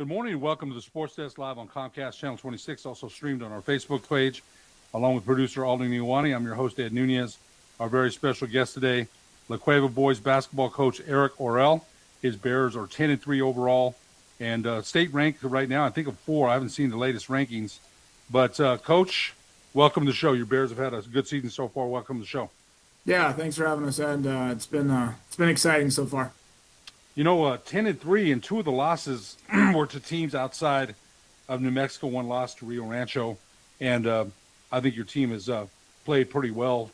Good morning and welcome to the Sports Desk live on Comcast Channel 26, also streamed on our Facebook page, along with producer Alden Iwani. I'm your host, Ed Nunez. Our very special guest today, La Cueva boys basketball coach Eric Orell. His Bears are 10-3 overall and state ranked right now, I think of 4. I haven't seen the latest rankings. But, Coach, welcome to the show. Your Bears have had a good season so far. Welcome to the show. Yeah, thanks for having us, Ed. It's been exciting so far. 10-3, and 2 of the losses were to teams outside of New Mexico. One loss to Rio Rancho, and I think your team has played pretty well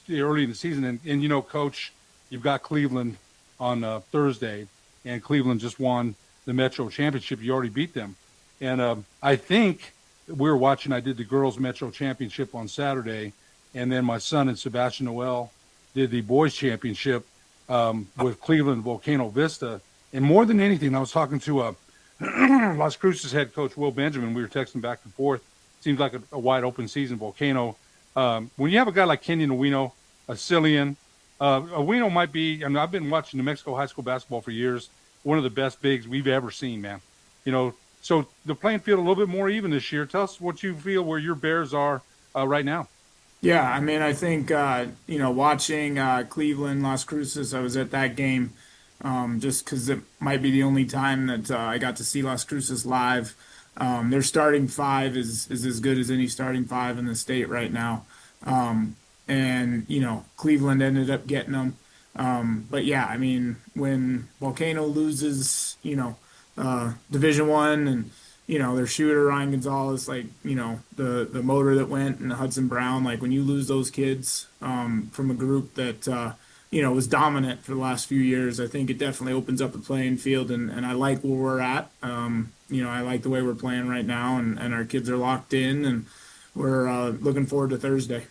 early in the season. And Coach, you've got Cleveland on Thursday, and Cleveland just won the Metro Championship. You already beat them, and I think we were watching. I did the girls Metro Championship on Saturday, and then my son and Sebastian Noel did the boys championship with Cleveland Volcano Vista. And more than anything, I was talking to Las Cruces head coach Will Benjamin. We were texting back and forth. Seems like a wide open season, Volcano. When you have a guy like Kenyon Owino, a Cillian, Owino might be, I've been watching New Mexico high school basketball for years, one of the best bigs we've ever seen, man. So the playing field a little bit more even this year. Tell us what you feel where your Bears are right now. Yeah, I think watching Cleveland, Las Cruces, I was at that game just because it might be the only time that I got to see Las Cruces live. Their starting 5 is as good as any starting 5 in the state right now. And Cleveland ended up getting them. But yeah, when Volcano loses, Division One and their shooter Ryan Gonzalez, the motor that went, and Hudson Brown, when you lose those kids from a group that was dominant for the last few years, I think it definitely opens up the playing field, and I like where we're at. I like the way we're playing right now, and our kids are locked in, and we're looking forward to Thursday.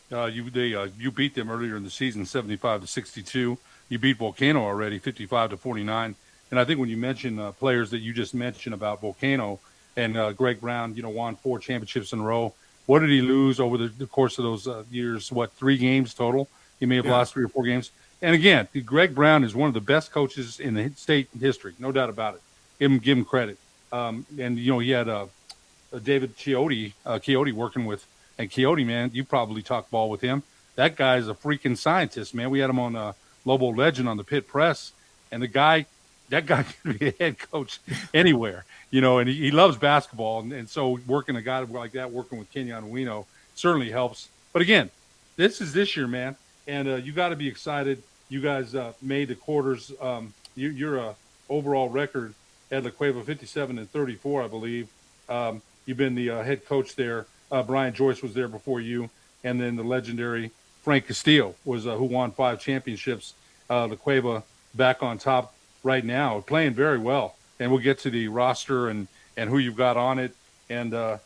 You beat them earlier in the season, 75-62. You beat Volcano already, 55-49. And I think when you mention players that you just mentioned about Volcano and Greg Brown, won 4 championships in a row. What did he lose over the course of those years? 3 games total? He may have lost 3 or 4 games. And again, Greg Brown is one of the best coaches in the state history, no doubt about it. Give him credit. He had David Chiotti working with. And Chiotti, man, you probably talked ball with him. That guy's a freaking scientist, man. We had him on Lobo Legend on the Pit Press, and that guy could be a head coach anywhere, and he loves basketball. And so working a guy like that, working with Kenyon Owino certainly helps. But again, this is this year, man, and you got to be excited. You guys made the quarters. Your overall record at La Cueva, 57-34, I believe. You've been the head coach there. Brian Joyce was there before you, and then the legendary Frank Castillo was who won 5 championships. La Cueva back on top right now, playing very well. And we'll get to the roster and who you've got on it. And I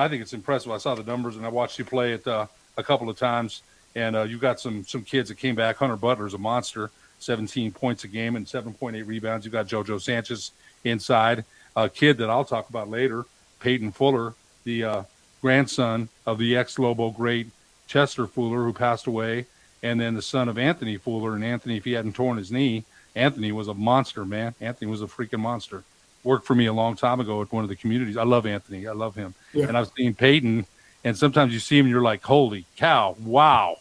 think it's impressive. I saw the numbers, and I watched you play it a couple of times. And you've got some kids that came back. Hunter Butler's a monster, 17 points a game and 7.8 rebounds. You've got JoJo Sanchez inside, a kid that I'll talk about later, Peyton Fuller, the grandson of the ex-Lobo great Chester Fuller, who passed away, and then the son of Anthony Fuller. And Anthony, if he hadn't torn his knee, Anthony was a monster, man. Anthony was a freaking monster. Worked for me a long time ago at one of the communities. I love Anthony. I love him. Yeah. And I've seen Peyton, and sometimes you see him and you're like, holy cow, wow,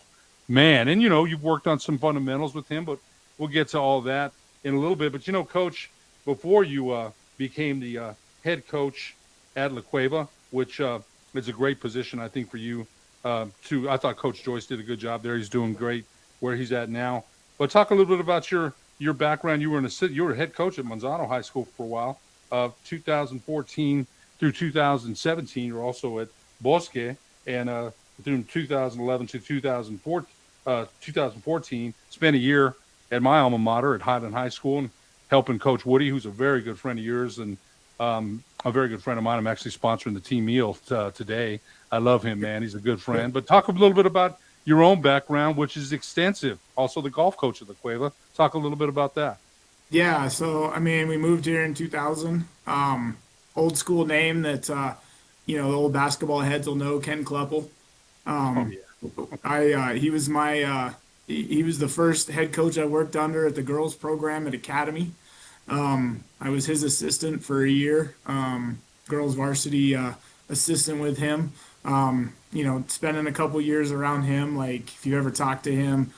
man. And, you've worked on some fundamentals with him, but we'll get to all that in a little bit. But, Coach, before you became the head coach at La Cueva, which is a great position, I think, for you, I thought Coach Joyce did a good job there. He's doing great where he's at now. But talk a little bit about your background. You were a head coach at Manzano High School for a while, 2014 through 2017. You were also at Bosque, and through 2011 to 2014, spent a year at my alma mater at Highland High School and helping Coach Woody, who's a very good friend of yours and a very good friend of mine. I'm actually sponsoring the team meal today. I love him, man. He's a good friend. But talk a little bit about your own background, which is extensive. Also the golf coach of the Cueva. Talk a little bit about that. Yeah, so, we moved here in 2000. Old school name that, the old basketball heads will know, Ken Kleppel. He was he was the first head coach I worked under at the girls program at Academy. I was his assistant for a year, girls varsity assistant with him. Spending a couple years around him, like if you ever talk to him,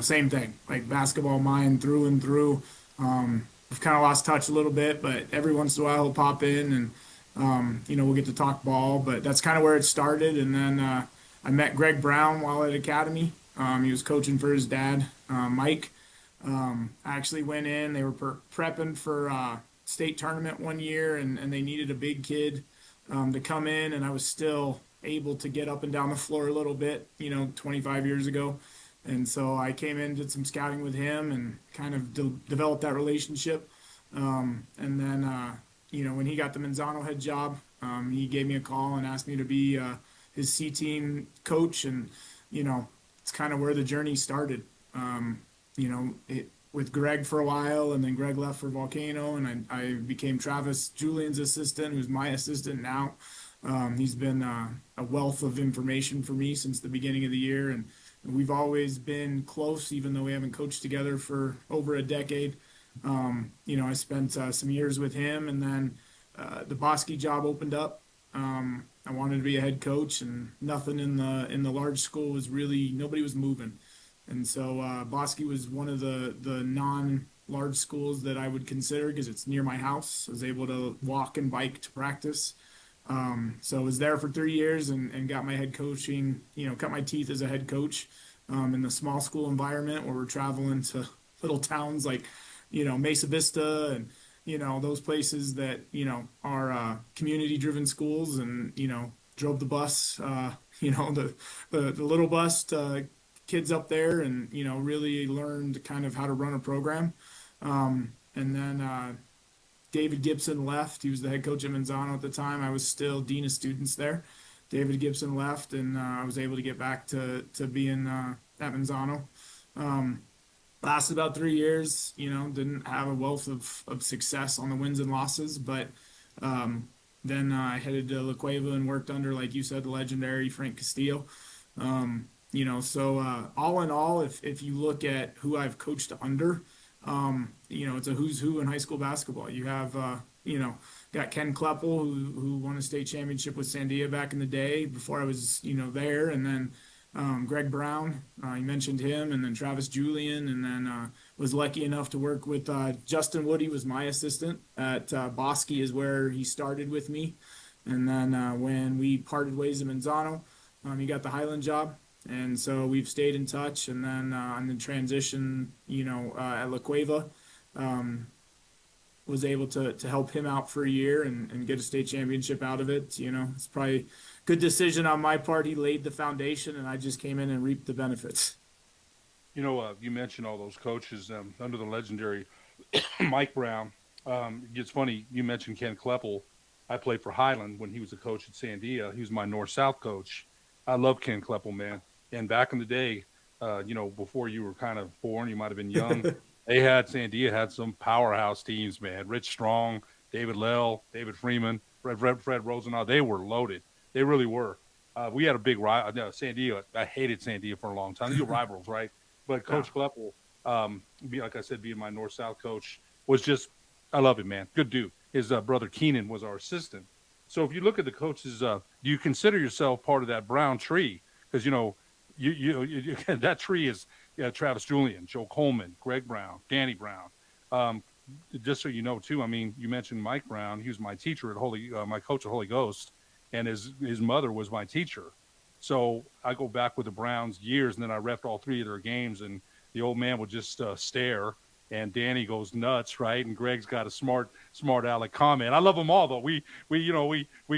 same thing, like basketball mind through and through. We've kind of lost touch a little bit, but every once in a while he'll pop in and, we'll get to talk ball, but that's kind of where it started. And then I met Greg Brown while at Academy. He was coaching for his dad, Mike. I actually went in. They were prepping for state tournament one year, and they needed a big kid to come in, and I was still able to get up and down the floor a little bit, 25 years ago. And so I came in, did some scouting with him, and kind of developed that relationship. And then, when he got the Manzano head job, he gave me a call and asked me to be his C team coach, and it's kind of where the journey started. With Greg for a while, and then Greg left for Volcano, and I became Travis Julian's assistant, who's my assistant now. He's been a wealth of information for me since the beginning of the year, and we've always been close, even though we haven't coached together for over a decade. I spent some years with him, and then the Bosky job opened up. I wanted to be a head coach, and nothing in the large school was really, nobody was moving. And so Bosky was one of the non-large schools that I would consider because it's near my house. I was able to walk and bike to practice. So I was there for 3 years and got my head coaching, cut my teeth as a head coach in the small school environment where we're traveling to little towns like, Mesa Vista and, those places that, are community-driven schools, and, drove the bus, the little bus to kids up there, and really learned kind of how to run a program. And then David Gibson left. He was the head coach at Manzano at the time. I was still dean of students there. David Gibson left, and I was able to get back to being at Manzano. Lasted about 3 years. Didn't have a wealth of success on the wins and losses, but then I headed to La Cueva and worked under, like you said, the legendary Frank Castillo. So all in all, if you look at who I've coached under, it's a who's who in high school basketball. You have, got Ken Kleppel, who won a state championship with Sandia back in the day before I was, there. And then Greg Brown, you mentioned him, and then Travis Julian, and then was lucky enough to work with Justin Woody, was my assistant at Bosky, is where he started with me. And then when we parted ways in Manzano, he got the Highland job, and so we've stayed in touch. And then on the transition, at La Cueva, was able to help him out for a year and get a state championship out of it. It's probably a good decision on my part. He laid the foundation, and I just came in and reaped the benefits. You mentioned all those coaches under the legendary Mike Brown. It's funny, you mentioned Ken Kleppel. I played for Highland when he was a coach at Sandia. He was my North-South coach. I love Ken Kleppel, man. And back in the day, before you were kind of born, you might have been young. Sandia had some powerhouse teams, man. Rich Strong, David Lell, David Freeman, Fred Rosenau. They were loaded. They really were. We had a big rival. No, Sandia. I hated Sandia for a long time. You rivals, right? But Coach Kleppel, like I said, being my North-South coach, was just, I love him, man. Good dude. His brother Keenan was our assistant. So if you look at the coaches, do you consider yourself part of that Brown tree? Because, that tree is Travis Julian, Joe Coleman, Greg Brown, Danny Brown. Just so you know, too, I mean, you mentioned Mike Brown. He was my teacher at my coach at Holy Ghost, and his mother was my teacher. So I go back with the Browns years, and then I reffed all three of their games, and the old man would just stare, and Danny goes nuts, right? And Greg's got a smart aleck comment. I love them all, though. We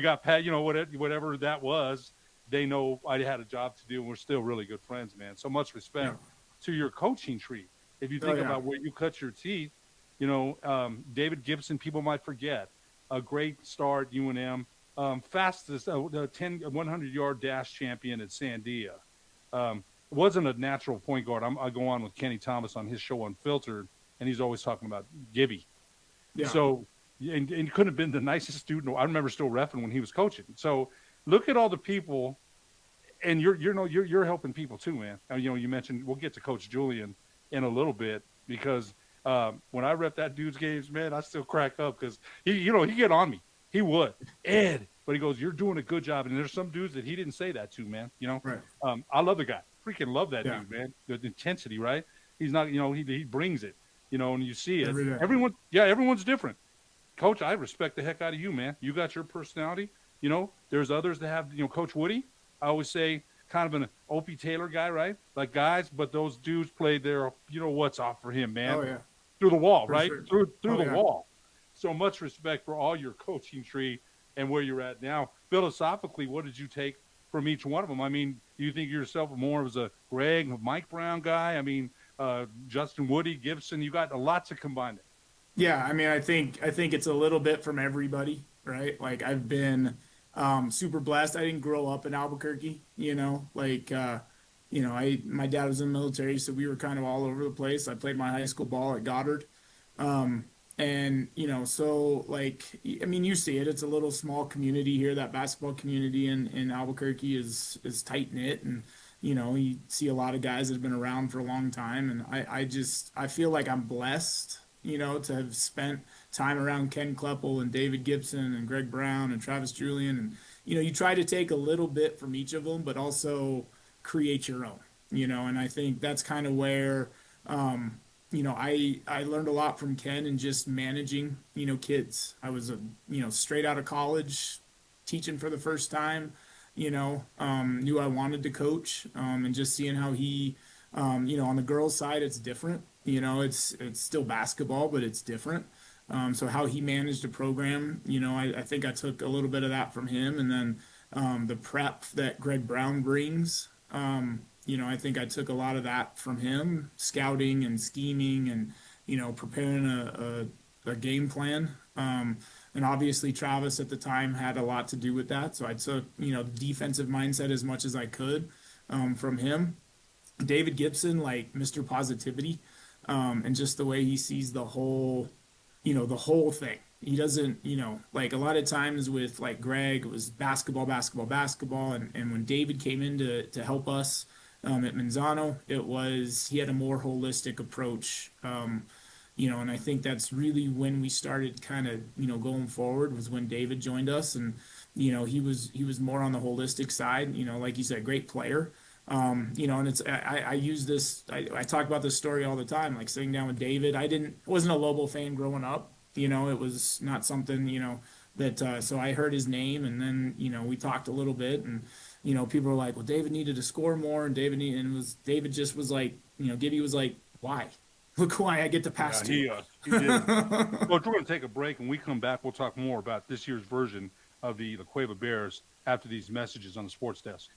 got Pat, whatever that was. They know I had a job to do, and we're still really good friends, man. So much respect to your coaching tree. If you think about where you cut your teeth, David Gibson, people might forget, a great star at UNM, fastest 100-yard dash champion at Sandia. Wasn't a natural point guard. I go on with Kenny Thomas on his show Unfiltered, and he's always talking about Gibby. Yeah. So, and couldn't have been the nicest student. I remember still reffing when he was coaching. So look at all the people, and you're helping people too, man. You mentioned, we'll get to Coach Julian in a little bit, because When I rep that dude's games, man, I still crack up because he get on me. He would, Ed, but he goes, "You're doing a good job." And there's some dudes that he didn't say that to, man. Right. I love the guy. Freaking love that Yeah. dude, man. The intensity, right? He's not, he brings it, and you see it. Every day. Everyone's different. Coach, I respect the heck out of you, man. You got your personality. There's others that have, Coach Woody. I always say kind of an Opie Taylor guy, right? Like guys, but those dudes played their, what's off for him, man. Oh yeah. Through the wall, For right? sure. Through the Yeah. wall. So much respect for all your coaching tree and where you're at now. Philosophically, what did you take from each one of them? I mean, do you think yourself more as a Greg, Mike Brown guy? I mean, Justin Woody, Gibson, you got a lot to combine it. Yeah, I mean, I think it's a little bit from everybody, right? Like I've been super blessed. I didn't grow up in Albuquerque, my dad was in the military, so we were kind of all over the place. I played my high school ball at Goddard, and so like I mean, you see it. It's a little small community here. That basketball community in Albuquerque is tight knit, and you see a lot of guys that have been around for a long time, and I feel like I'm blessed, to have spent time around Ken Kleppel and David Gibson and Greg Brown and Travis Julian. And, you try to take a little bit from each of them, but also create your own, and I think that's kind of where, I learned a lot from Ken and just managing, kids. I was, straight out of college, teaching for the first time, knew I wanted to coach, and just seeing how he, on the girls' side, it's different. It's still basketball, but it's different. So how he managed a program, I think I took a little bit of that from him. And then the prep that Greg Brown brings, I think I took a lot of that from him, scouting and scheming and, preparing a game plan. And obviously Travis at the time had a lot to do with that. So I took, defensive mindset as much as I could from him. David Gibson, like Mr. Positivity, and just the way he sees the whole thing. He doesn't, like a lot of times with like Greg, it was basketball. And when David came in to help us at Manzano, he had a more holistic approach. And I think that's really when we started kind of, going forward was when David joined us. And, he was more on the holistic side, like you said, great player. And I use this, I talk about this story all the time, like sitting down with David. Wasn't a Lobo fan growing up, it was not something, that, so I heard his name and then, we talked a little bit and, people were like, well, David needed to score more and David just was like, Gibby was like, why? Look why I get to pass to you. He did. Well, we're going to take a break and we come back. We'll talk more about this year's version of the Cueva Bears after these messages on the sports desk.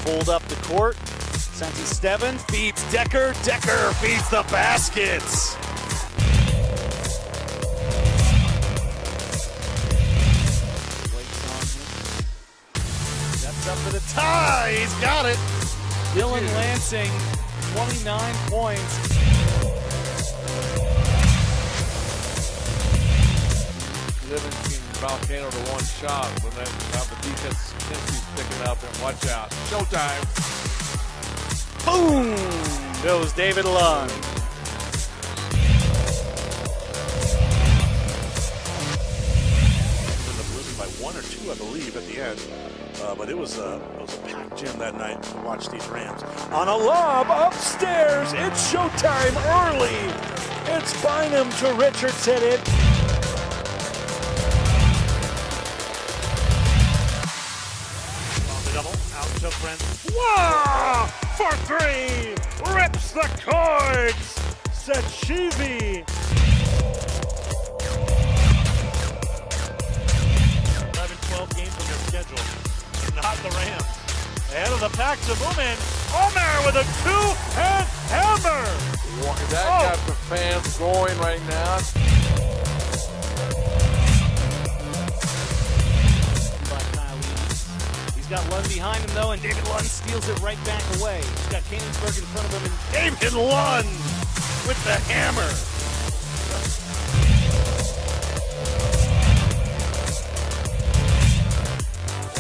Pulled up the court. Santi Steven feeds Decker. Decker feeds the baskets. Blake's on him. Steps up for the tie. He's got it. Dylan Lansing, 29 points. Livingston Volcano to one shot when that the defense is picking up and watch out. Showtime. Boom! Goes David Lund. Losing by 1 or 2, I believe, at the end. But it was a packed gym that night to watch these Rams. On a lob upstairs, it's showtime early. It's Bynum to Richardson. It. To Francois for 3, rips the cords, Sachivi. 11-12 games on their schedule, not the Rams. Ahead of the pack to Moomin, Omer with a two-hand hammer. That got the fans going right now. Got Lund behind him though, and David Lund steals it right back away. He's got Koenigsberg in front of him, and David Lund with the hammer.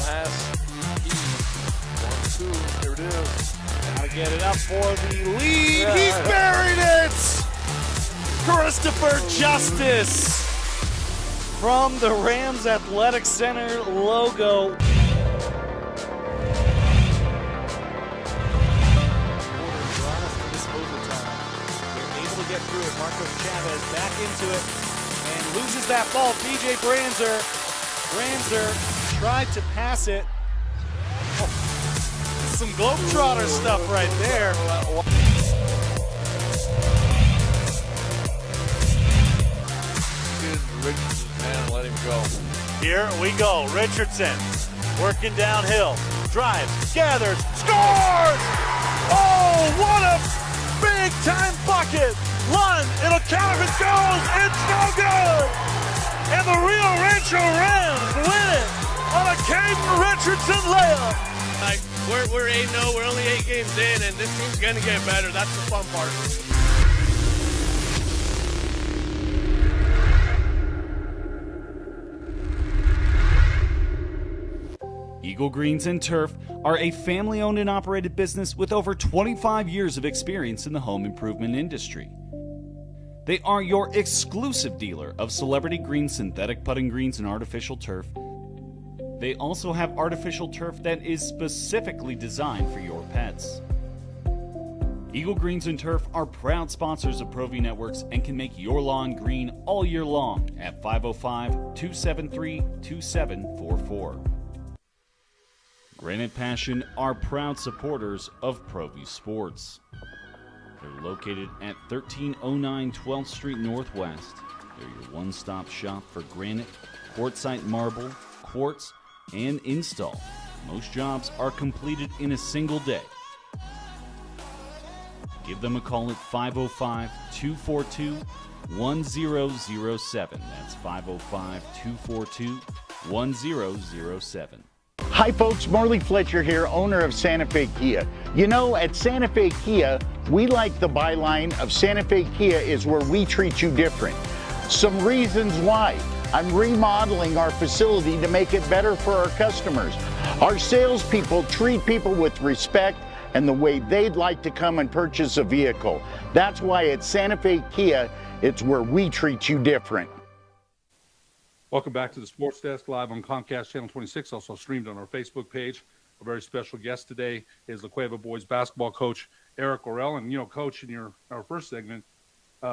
Last key. 1, 2. There it is. Gotta get it up for the lead. He's buried it! Christopher Justice from the Rams Athletic Center logo. Able to get through it. Marcos Chavez back into it and loses that ball. BJ Branzer tried to pass it. Some Globetrotter stuff right there. Richardson's man, let him go. Here we go. Richardson working downhill. Drives, gathers, scores! Oh, what a big time bucket! One, it'll count if it goes. It's no good! And the Rio Rancho Rams win it on a Caden Richardson layup. We're 8-0, we're only 8 games in, and this team's going to get better. That's the fun part. Eagle Greens and Turf are a family-owned and operated business with over 25 years of experience in the home improvement industry. They are your exclusive dealer of celebrity green, synthetic putting greens, and artificial turf. They also have artificial turf that is specifically designed for your pets. Eagle Greens and Turf are proud sponsors of ProV Networks and can make your lawn green all year long at 505-273-2744. Granite Passion are proud supporters of ProV Sports. They're located at 1309 12th Street Northwest. They're your one-stop shop for granite, quartzite marble, quartz, and install. Most jobs are completed in a single day. Give them a call at 505-242-1007. That's 505-242-1007. Hi folks, Marley Fletcher here, owner of Santa Fe Kia. You know, at Santa Fe Kia, we like the byline of Santa Fe Kia is where we treat you different. Some reasons why. I'm remodeling our facility to make it better for our customers. Our salespeople treat people with respect and the way they'd like to come and purchase a vehicle. That's why at Santa Fe Kia, it's where we treat you different. Welcome back to the Sports Desk, live on Comcast Channel 26, also streamed on our Facebook page. A very special guest today is the Cueva boys basketball coach, Eric Orell. And, you know, Coach, in our first segment,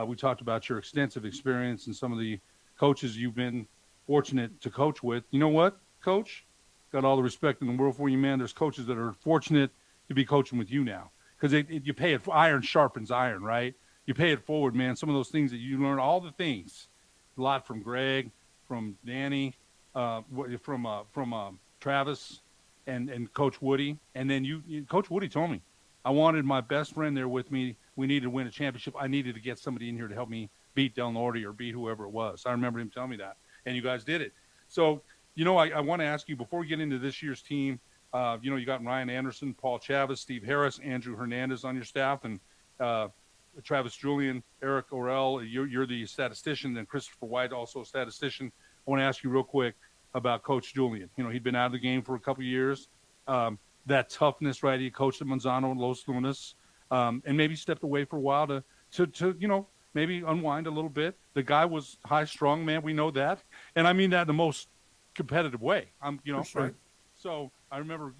we talked about your extensive experience and some of the coaches you've been fortunate to coach with. You know what, Coach? Got all the respect in the world for you, man. There's coaches that are fortunate to be coaching with you now because you pay it. Iron sharpens iron, right? You pay it forward, man. Some of those things that you learn, all the things, a lot from Greg, from Danny, from Travis, and Coach Woody. And then Coach Woody told me, I wanted my best friend there with me. We needed to win a championship. I needed to get somebody in here to help me beat Del Norte or beat whoever it was. I remember him telling me that. And you guys did it. So, you know, I want to ask you, before we get into this year's team, you know, you got Ryan Anderson, Paul Chavez, Steve Harris, Andrew Hernandez on your staff, and Travis Julian, Eric Orell, you're the statistician, and Christopher White, also a statistician. I want to ask you real quick about Coach Julian. You know, he'd been out of the game for a couple of years. That toughness, right? He coached at Manzano and Los Lunas, and maybe stepped away for a while to you know, maybe unwind a little bit. The guy was high strung, man. We know that, and I mean that in the most competitive way. You know, sure. right? So I remember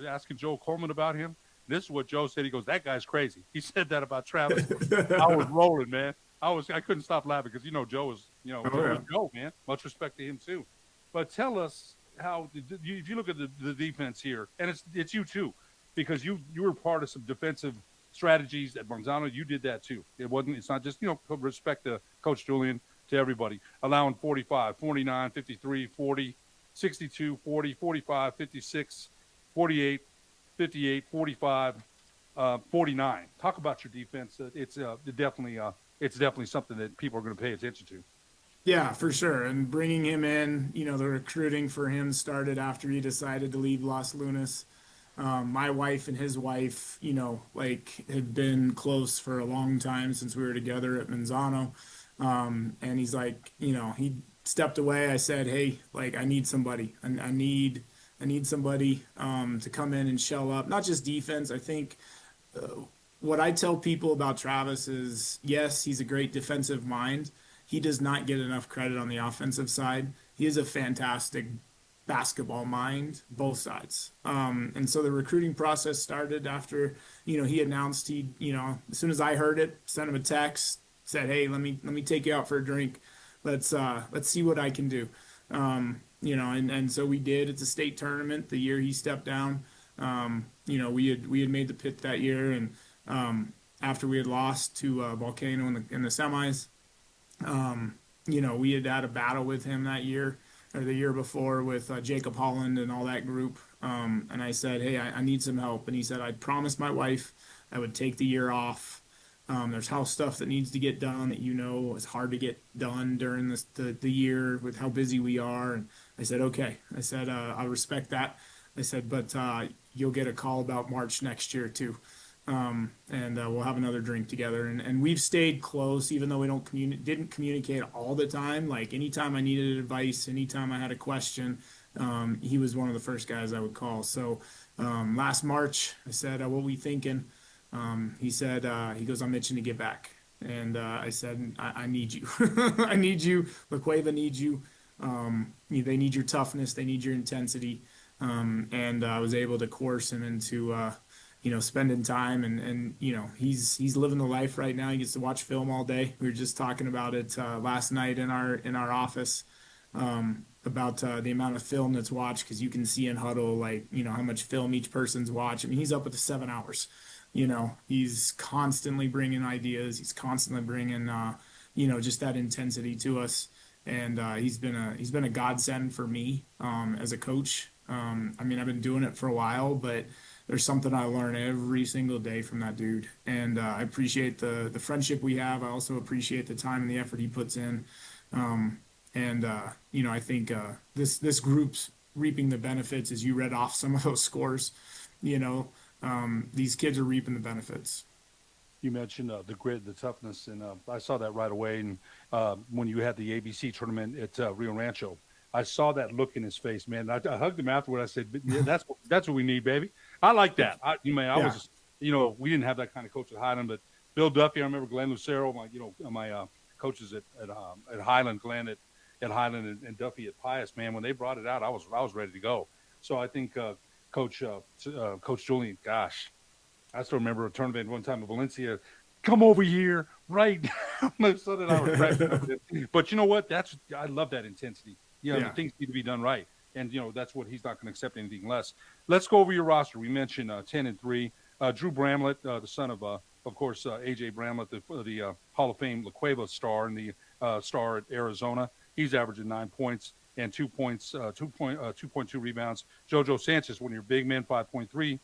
asking Joe Coleman about him. This is what Joe said. He goes, "That guy's crazy." He said that about Travis. I was rolling, man. I couldn't stop laughing because, you know, Joe was, you know, Joe, man. Much respect to him too. But tell us how, if you look at the defense here, and it's you too, because you were part of some defensive strategies at Manzano. You did that too. It's not just, you know, respect to Coach Julian, to everybody, allowing 45, 49, 53, 40, 62, 40, 45, 56, 48, 58, 45, 49. Talk about your defense. It's definitely something that people are going to pay attention to. Yeah, for sure. And bringing him in, you know, the recruiting for him started after he decided to leave Los Lunas. My wife and his wife, like had been close for a long time since we were together at Manzano. And he's like, he stepped away. I said, hey, like I need somebody. I need somebody to come in and shell up, not just defense. I think what I tell people about Travis is, yes, he's a great defensive mind. He does not get enough credit on the offensive side. He is a fantastic basketball mind, both sides. And so the recruiting process started after, he announced as soon as I heard it, sent him a text, said, hey, let me take you out for a drink. Let's see what I can do. And so we did. It's a state tournament. The year he stepped down, we had made the pit that year, and after we had lost to Volcano in the semis, we had a battle with him that year or the year before with Jacob Holland and all that group. And I said, hey, I need some help. And he said, I promised my wife I would take the year off. There's house stuff that needs to get done that is hard to get done during the year with how busy we are. And I said, okay. I said, I respect that. I said, but you'll get a call about March next year too. And we'll have another drink together. And we've stayed close, even though we didn't communicate all the time. Like anytime I needed advice, anytime I had a question, he was one of the first guys I would call. So last March, I said, what are we thinking? He said, he goes, I'm itching to get back. And I said, I need you. I need you. La Cueva needs you. They need your toughness. They need your intensity. And I was able to coerce him into spending time and he's living the life right now. He gets to watch film all day. We were just talking about it last night in our office about the amount of film that's watched, because you can see in huddle how much film each person's watched. I mean, he's up to 7 hours. He's constantly bringing ideas. He's constantly bringing just that intensity to us. And he's been a godsend for me as a coach. I've been doing it for a while, but there's something I learn every single day from that dude. And I appreciate the friendship we have. I also appreciate the time and the effort he puts in. I think this group's reaping the benefits, as you read off some of those scores. These kids are reaping the benefits. You mentioned the grit, the toughness, and I saw that right away. And when you had the ABC tournament at Rio Rancho, I saw that look in his face, man. I hugged him afterward. I said, yeah, that's what we need, baby. I like that. I was, we didn't have that kind of coach at Highland, but Bill Duffy, I remember Glenn Lucero, my coaches at Highland, Glenn at Highland and Duffy at Pius, man, when they brought it out, I was ready to go. So I think Coach Julian, gosh, I still remember a tournament one time in Valencia. Come over here right now. So that I was ready. But you know what? I love that intensity. The things need to be done right. And, that's what he's not going to accept anything less. Let's go over your roster. We mentioned 10-3. Drew Bramlett, the son of course, A.J. Bramlett, the Hall of Fame La Cueva star and the star at Arizona. He's averaging 9 points and 2 points, 2.2 rebounds. JoJo Sanchez, one of your big men, 5.3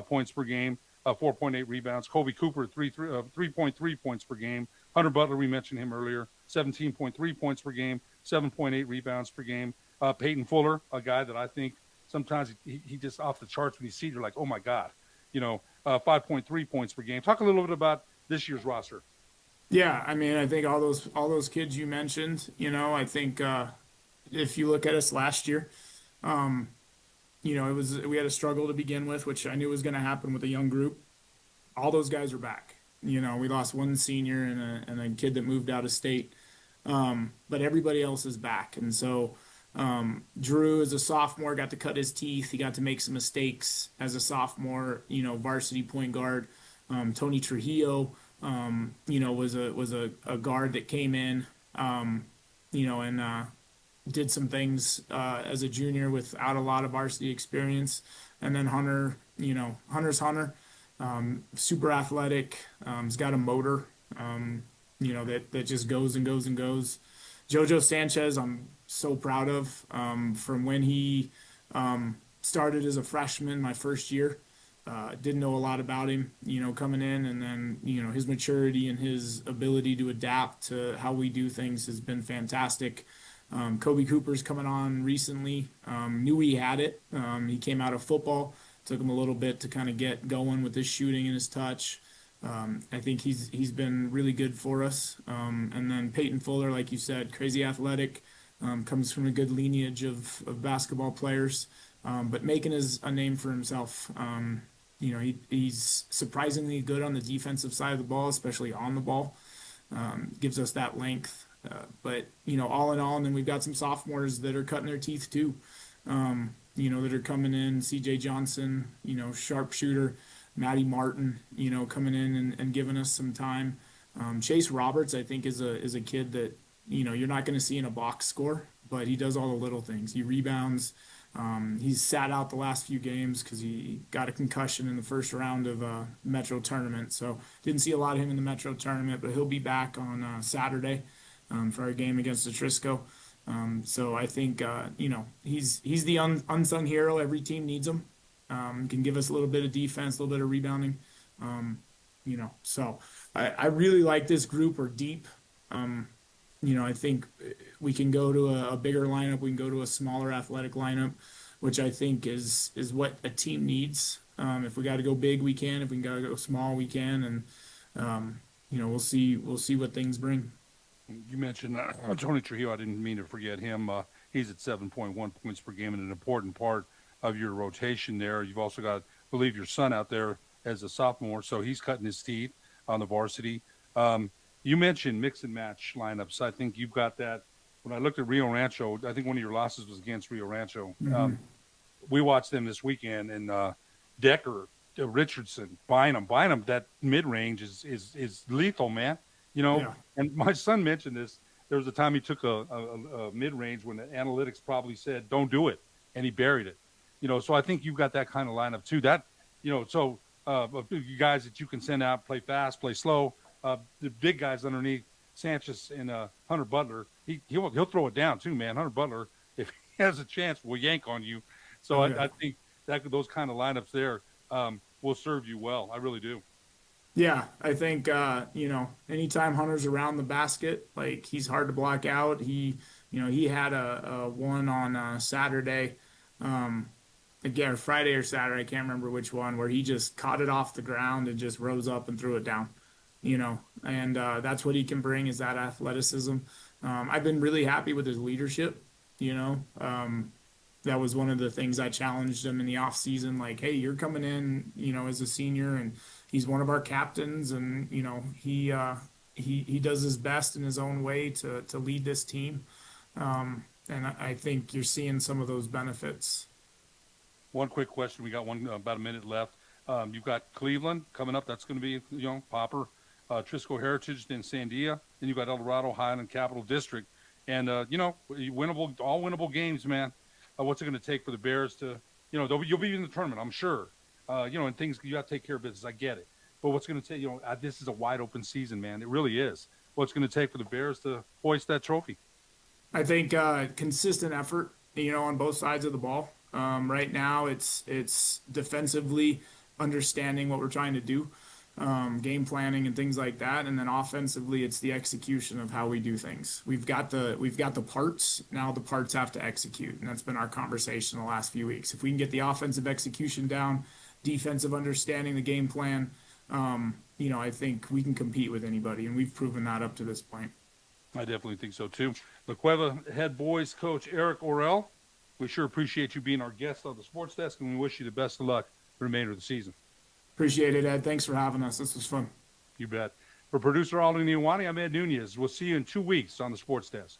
points per game, 4.8 rebounds. Kobe Cooper, 3.3 points per game. Hunter Butler, we mentioned him earlier, 17.3 points per game, 7.8 rebounds per game. Peyton Fuller, a guy that I think sometimes he just off the charts when you see it, you're like, oh my God, 5.3 points per game. Talk a little bit about this year's roster. Yeah, I think all those kids you mentioned, I think if you look at us last year, we had a struggle to begin with, which I knew was going to happen with a young group. All those guys are back. We lost one senior and a kid that moved out of state, but everybody else is back. And so Drew, as a sophomore, got to cut his teeth. He got to make some mistakes as a sophomore. Varsity point guard. Tony Trujillo, was a guard that came in, and did some things as a junior without a lot of varsity experience. And then Hunter, Hunter's Hunter, super athletic. He's got a motor, that just goes and goes and goes. JoJo Sanchez, I'm so proud of, from when he started as a freshman my first year. Didn't know a lot about him, coming in, and then, his maturity and his ability to adapt to how we do things has been fantastic. Kobe Cooper's coming on recently. Knew he had it. He came out of football, Took him a little bit to kind of get going with his shooting and his touch. I think he's been really good for us. And then Peyton Fuller, like you said, crazy athletic, comes from a good lineage of basketball players, but making a name for himself. He's surprisingly good on the defensive side of the ball, especially on the ball. Gives us that length. But all in all, and then we've got some sophomores that are cutting their teeth too. That are coming in. C.J. Johnson, sharpshooter. Matty Martin, coming in and giving us some time. Chase Roberts, I think, is a kid that you're not going to see in a box score, but he does all the little things. He rebounds. He's sat out the last few games because he got a concussion in the first round of Metro tournament, so didn't see a lot of him in the Metro tournament, but he'll be back on Saturday for our game against Atrisco. So I think he's the unsung hero. Every team needs him. Can give us a little bit of defense, a little bit of rebounding. So I really like this group. We're deep. I think we can go to a bigger lineup. We can go to a smaller athletic lineup, which I think is what a team needs. If we got to go big, we can. If we got to go small, we can. And we'll see what things bring. You mentioned Tony Trujillo. I didn't mean to forget him. He's at 7.1 points per game and an important part of your rotation there. You've also got, I believe, your son out there as a sophomore, so he's cutting his teeth on the varsity. You mentioned mix and match lineups. I think you've got that. When I looked at Rio Rancho, I think one of your losses was against Rio Rancho. Mm-hmm. We watched them this weekend, and Decker, Richardson, Bynum, that mid-range is lethal, man. Yeah. And my son mentioned this. There was a time he took a mid-range when the analytics probably said, don't do it, and he buried it. So I think you've got that kind of lineup too. That, so you guys that you can send out, play fast, play slow. The big guys underneath, Sanchez and Hunter Butler, he'll throw it down too, man. Hunter Butler, if he has a chance, will yank on you. So I think that those kind of lineups there will serve you well. I really do. Yeah, I think anytime Hunter's around the basket, like, he's hard to block out. He had a one on Saturday. Again, Friday or Saturday, I can't remember which one, where he just caught it off the ground and just rose up and threw it down, and that's what he can bring, is that athleticism. I've been really happy with his leadership. That was one of the things I challenged him in the off season. Like, hey, you're coming in, as a senior, and he's one of our captains, and, he does his best in his own way to lead this team. And I think you're seeing some of those benefits. One quick question. We got about a minute left. You've got Cleveland coming up. That's going to be, Popper, Trisco Heritage, then Sandia. Then you've got El Dorado, Highland, Capital District. And, all winnable games, man. What's it going to take for the Bears to, you'll be in the tournament, I'm sure. And things, you got to take care of business. I get it. But what's going to take, this is a wide open season, man. It really is. What's going to take for the Bears to hoist that trophy? I think consistent effort, on both sides of the ball. Right now, it's defensively understanding what we're trying to do, game planning and things like that, and then offensively, it's the execution of how we do things. We've got the parts. Now the parts have to execute, and that's been our conversation the last few weeks. If we can get the offensive execution down, defensive understanding, the game plan, I think we can compete with anybody, and we've proven that up to this point. I definitely think so too. The Cueva head boys coach Eric Orell, we sure appreciate you being our guest on the Sports Desk, and we wish you the best of luck the remainder of the season. Appreciate it, Ed. Thanks for having us. This was fun. You bet. For producer Alden Iwani, I'm Ed Nunez. We'll see you in 2 weeks on the Sports Desk.